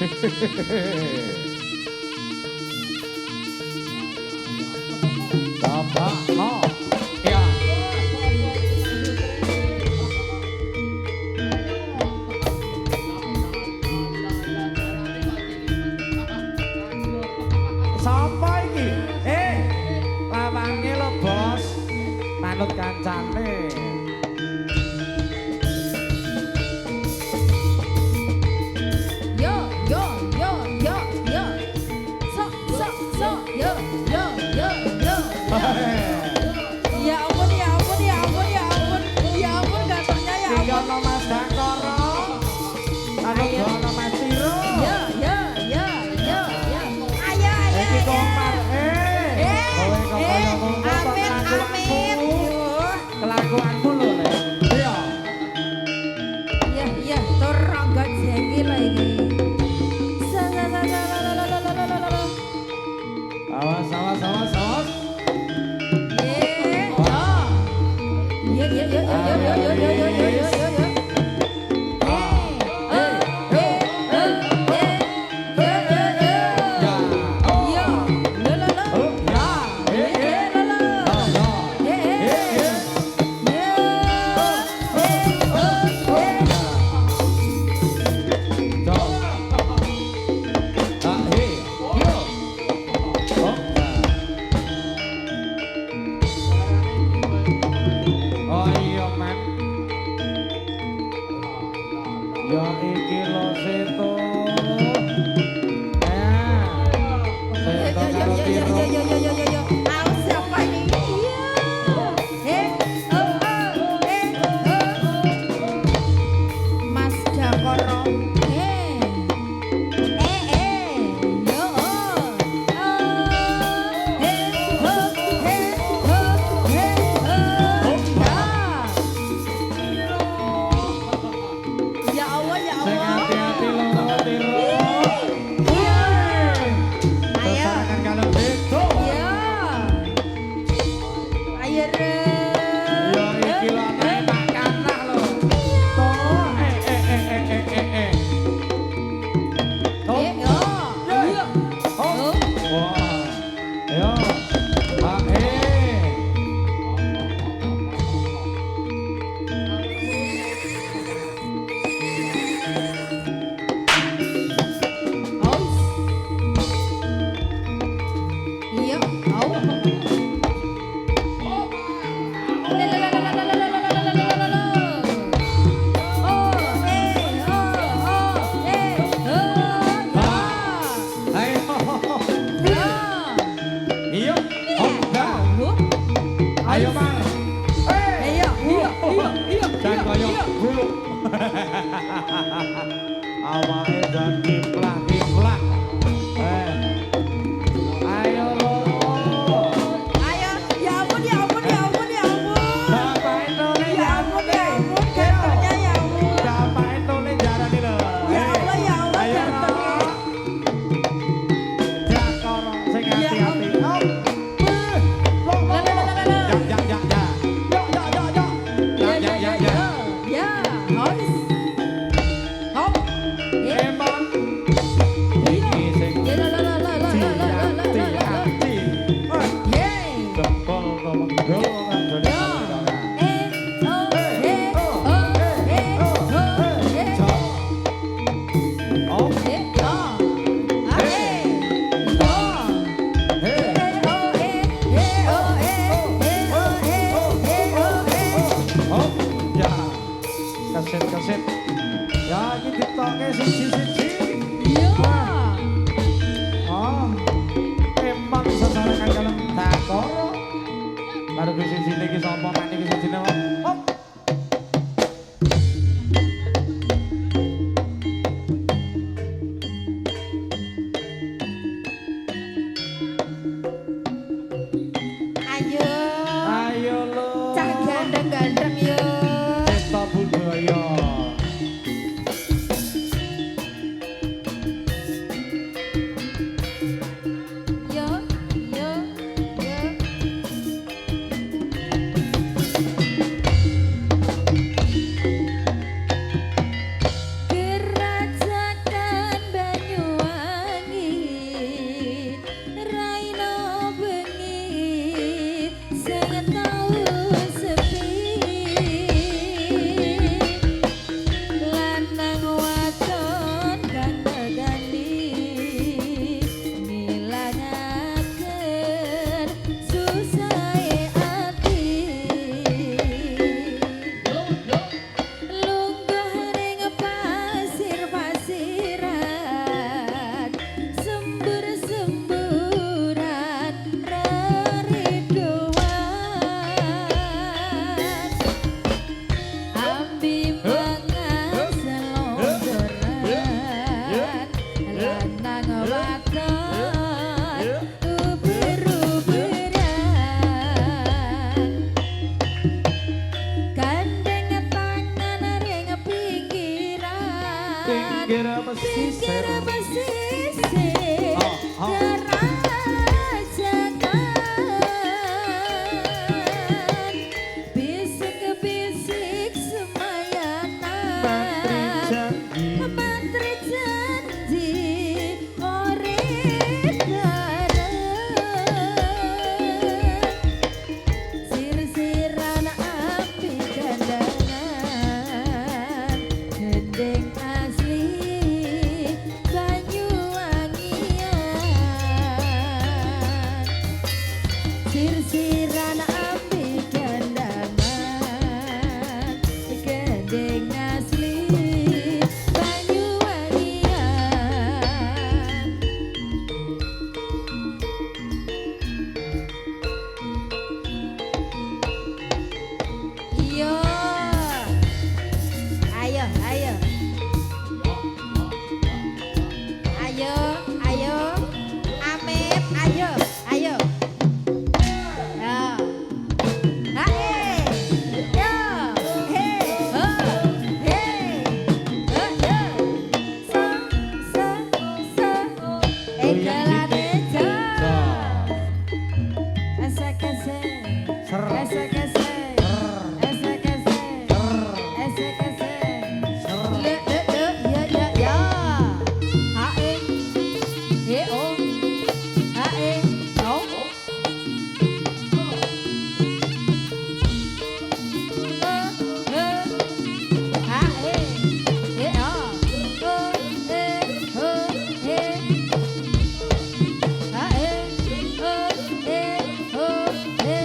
Bapak oh ya sapa iki lawange lo bos manut kancane Ya ampun, ya ampun, ya ampun, ya ampun, ya ampun gantengnya ya ampun. Yono Mas Dakoro, ada Yono Mas Tiro. Ya. Ayo. Iki komar, Amin. Kelakuanmu lho, Le. Iya. Ya, tur rongga jengki lho iki. Awas. Ya iki lo seto. Seto karo Tiro. Tahu siapa ini? Mas Dakoro. Sing hati-hati lo karo Tiro. Bersarakan kalau Seto. Ya iki lo tembak kanah lo. Toh, Wah. Yo. Ayo. Ayo Mar. Jangan koyok bulu. Awake dan kiplak. Ayo lo. Bapak Indonesia. Gantengnya ya ampun. Bapak Indonesia jarane lho. Ya Allah, ya Allah, Ayo gantengnya. Dakoro sing hati-hati. Emang iki sing hati-hati. Jempol to menggol kan dene. Oh, ya. Kaset. Ya iki ditoke siji-siji. Oh. Emang sesarakan kalem Dakoro. Baru ke sisi iki sapa maneh iki sijine. Hop. Ayo lo. Cah gandeng-gandeng yo. Pesta budaya. Pesisir, pesisir. pesisir Oh, oh. Kerajakan bisik-bisik semayanan Menteri janji urip bareng Sir-siran api kandangan Gendeng asli Banyuwangian Sir-siran api kandangan Gendeng asli Banyuwangian Iya Ayo, ayo Ayo, ayo Amip, ayo, ayo Ya Hae Yo He Ho He Ho Yo So So So Egalane Jo Esek-esek Ser. Esek-esek Esek-esek Esek-esek Le le le ya ya ya Hae He o Hae o Hae He o Ho he ho he Hae ho he ho he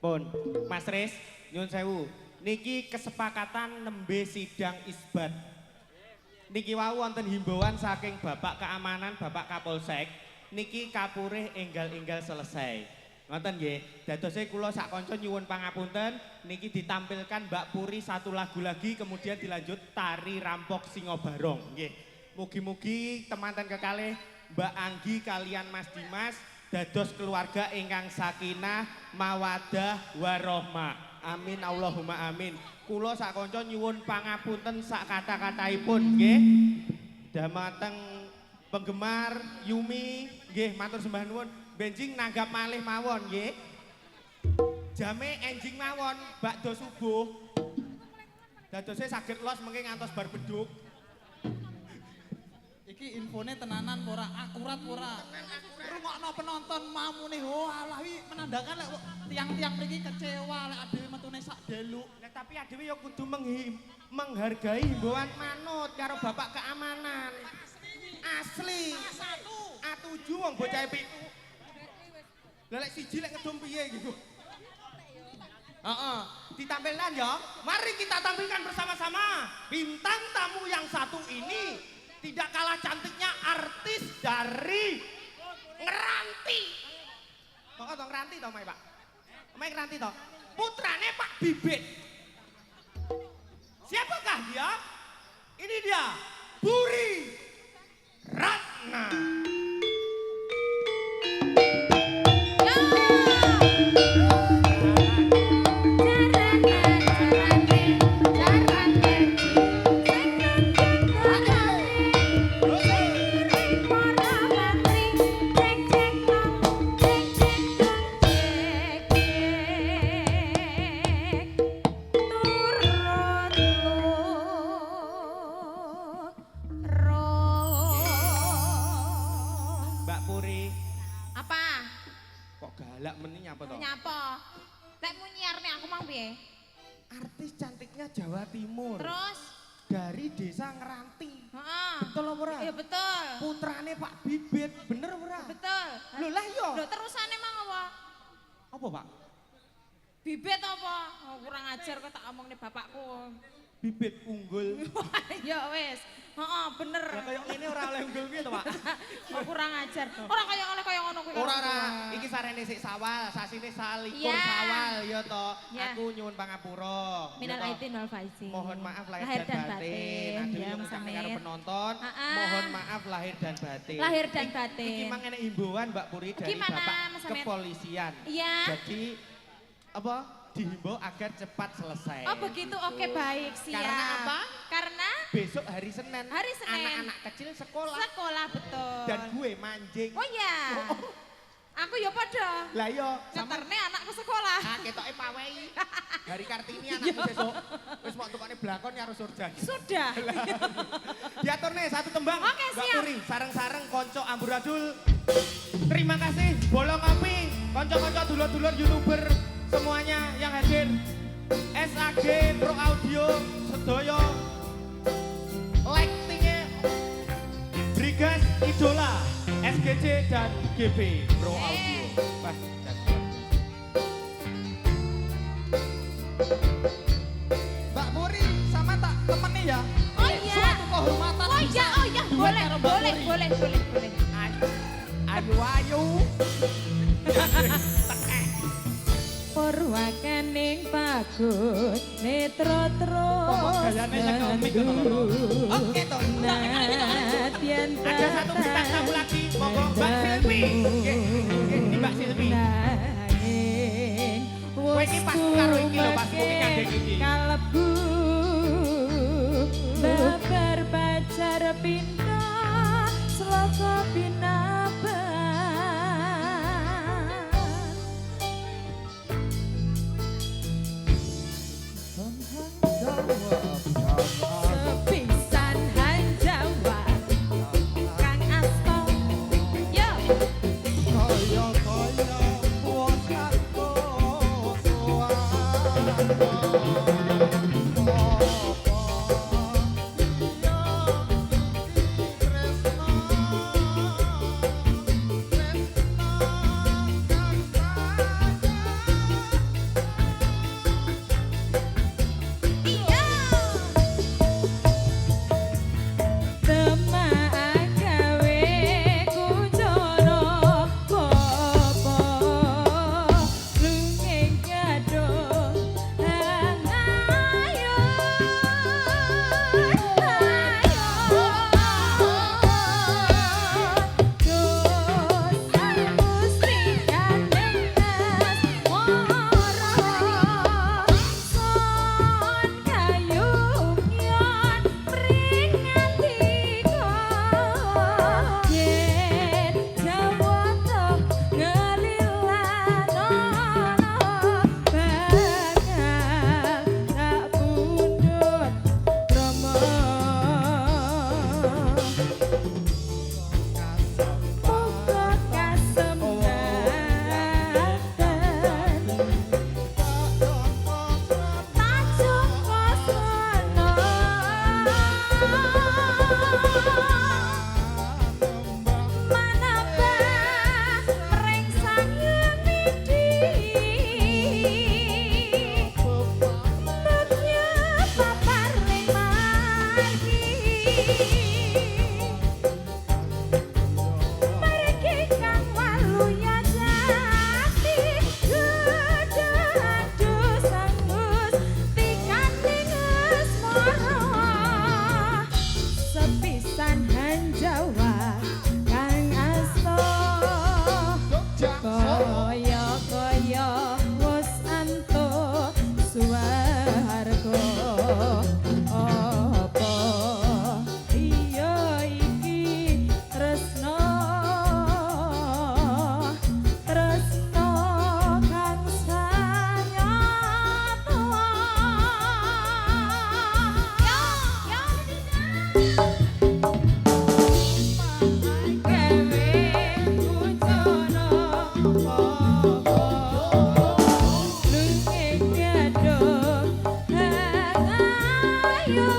Pun, Mas Riz, nyun sewu. Niki kesepakatan nembe sidang isbat. Niki wau wonten himbauan saking Bapak Keamanan, Bapak Kapolsek. Niki kapurih enggal-enggal selesai. Ngoten nggih. Dadose kula sak kanca nyuwun pangapunten, niki ditampilkan Mbak Puri satu lagu lagi kemudian dilanjut tari rampok Singo Barong nggih. Mugi-mugi temanten kekalih Mbak Anggi kalian Mas Dimas dados keluarga ingkang sakinah mawadah warahmah. Amin Allahumma amin. Kula sak kanca nyuwun pangapunten sak kata-kataipun nggih. Dhamateng penggemar Yumi nggih matur sembah nuwun. Benjing nanggap malih mawon nggih. Jame enjing mawon bakdo subuh. Dadose saged los mengke ngantos bar beduk. Iki infone tenanan ora akurat ora. Rungokno penonton mamune oh alah wi menandakan lek tiang-tiang mriki kecewa lek adewe metune sak deluk. Lah tapi adewe ya kudu menghargai himbauan manut karo Bapak Keamanan. Asli. A7 wong bocah pitu. Lah lek siji lek ngedum piye gitu. Heeh, ditampilkan ya. Mari kita tampilkan bersama-sama bintang tamu yang satu ini. Tidak kalah cantiknya artis dari Ngeranti. Kok tong Ngeranti to, Mai, Pak? Mai Ngeranti to. Putrane Pak Bibit. Siapakah dia? Ini dia, Puri Ratna. Galak meni nyapa to? Nyapa? Lek mu nyiarne aku mang piye? Artis cantiknya Jawa Timur. Terus dari desa Ngeranti. Heeh. Betul apa ora? Iya betul. Putrane Pak Bibit, bener ora? Betul. Lho lah yo. Lho terusane mang apa? Apa, Pak? Bibit apa? Oh, kurang ajar kok tak omongne bapakku. Bibit unggul. Ya wis. Heeh, bener. Ya kaya ngene ora oleh unggul piye to, Pak? Oh, kurang ajar. Ora kaya oleh kaya ngono kuwi. Ora ora, iki sarene sik Sawal, sasine salikur Ya. Sawal ya to. Ya. Aku nyuwun pangapura. Minal Ya toh. aidin wal faizin. Mohon maaf lahir dan batin. Aduh Ya, yang Mas ngucapke karo Amir. penonton, Ha-ha. mohon maaf lahir dan batin. Lahir dan batin. Iki mang enek himbauan Mbak Puri dari Gimana, Bapak Mas Amir? Kepolisian. Iya. Jadi apa? Dihimbau agar cepat selesai. Oh begitu, oke baik siap. Karena apa? Karena Besok hari Senin. Hari Senin. Anak-anak kecil sekolah. sekolah betul. Dan gue manjing. Oh iya. Oh. Aku ya padha. Lah yo, sama Ngeterne anakku sekolah. ah ketoke pawei. Hari Kartini anakku besok. Wis mau tukane blakon ya harus surjan. Sudah. Diaturne satu tembang. Oke, Mbak siap. Puri, sareng-sareng konco amburadul. Terima kasih Bolong Kopi, konco-konco dulur-dulur YouTuber semuanya yang hadir. SAG Pro Audio sedaya lightingnya Brigas Idola SGC dan GB Pro Audio. Pas dan Mbak Puri sama tak temani ya. Oh iya. Suatu kehormatan. Oh iya, boleh, Duet karo Mbak boleh, Puri. boleh, boleh, boleh. ayu. Purwakaning pagut netra terus. Kok gayane nyekemik ngono. Oke toh. Nadyan Ada satu bintang tamu lagi, monggo Mbak Silvi. Nggih, nggih, Mbak Silvi. Nanging Kowe iki pas karo iki lho, pas booking ngandeng iki. Kalebu babar pacar pinta sloka binaban. Sepisan Hanjawa Kang Asto yo Kaya-kaya wong aku iya Temak gawe kunjono popo lunging gadung ayo dosan musti kadengas moro son kayungyon pringandika yen jawata ngelilanono bakal tak pundhut rama muga kasempatan Tajuk kosono manabah rengsang yemidi Bagya papar ning margi Margi kang waluya jati gedhe sangus tikaning asmara sepisan Hanjawa Kang Asto kaya-kaya wis antuk swarga apa iya iki tresno tresno kang sanyata gawe kunjono lunging gadung ayo